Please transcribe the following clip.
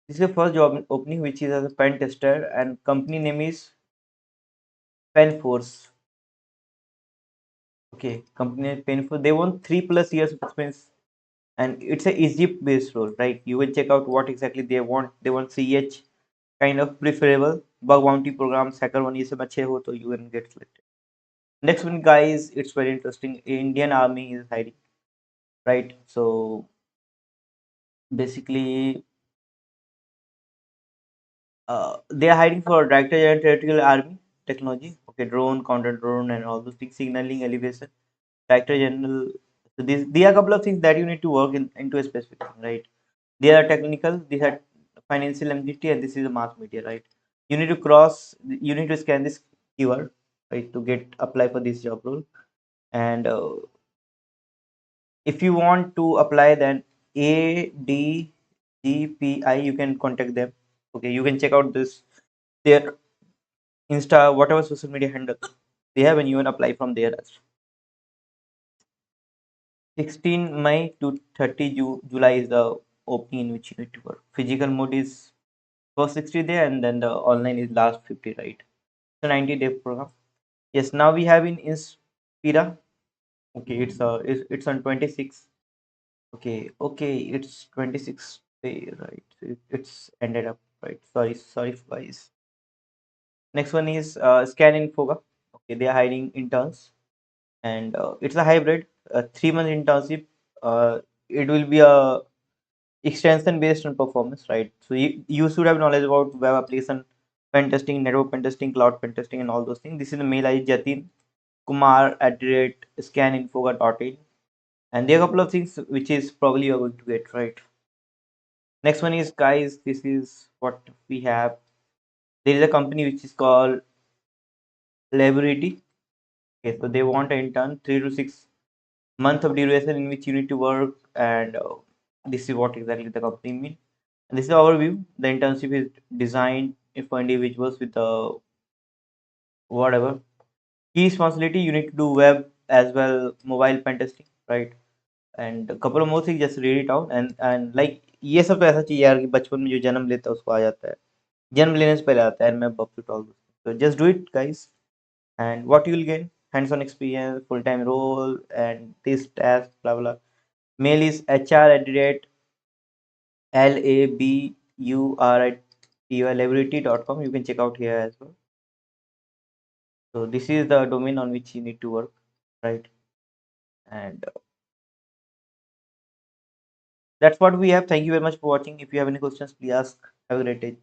This is the first job opening, which is as a pen tester, and company name is Penforce. Okay, company name Penforce. They want 3+ years of experience, and it's a Egypt based role, right? You will check out what exactly they want. They want CH kind of preferable, bug bounty programs, hacker one, ये सब अच्छे हो तो you can get selected. Next one, guys, it's very interesting. Indian Army is hiring, right? So basically, they are hiring for Director General Territorial Army Technology. Okay, drone, counter drone, and all those things, signaling, elevation. Director General. So these are a couple of things that you need to work into a specific thing, right? They are technical. These are financial MGT, and this is a mass media, right? You need to You need to scan this keyword, right, to get apply for this job role. And if you want to apply, then ADGPI, you can contact them. Okay, you can check out this their Insta, whatever social media handle they have, and you can apply from there as well. 16 May to 30 July is the opening in which you need to work. Physical mode is first 60 day, and then the online is last 50, right? So 90-day program. Yes, now we have in Inspira. Okay, it's on 26. Okay, it's 26 day, right? So it's ended up, right? Sorry guys. Next one is Scan Infoga. Okay, they are hiring interns, and it's a hybrid, a 3 month internship. It will be a extension based on performance, right? So you should have knowledge about web application pen testing, network pen testing, cloud pen testing, and all those things. This is the mail ID Jatin Kumar at scaninfoga.in, and there are a couple of things which is probably you're going to get, right? Next one is, guys, this is what we have. There is a company which is called Liability. Okay, so they want an intern, 3 to 6 months of duration in which you need to work, and this is what exactly the company means. And this is the overview. The internship is designed for individuals with whatever key responsibility. You need to do web as well, mobile pen testing, right? And a couple of more things, just read it out. And like ये सब तो ऐसा चाहिए यार कि बचपन में जो जन्म लेता है उसको आ जाता है, जन्म लेने से पहले आता है, and मैं bubble all this. So just do it, guys. And what you will get: hands-on experience, full-time role, and this task, blah blah. Mail is hr@labur@liability.com. You can check out here as well. So this is the domain on which you need to work, right? And that's what we have. Thank you very much for watching. If you have any questions, please ask. Have a great day.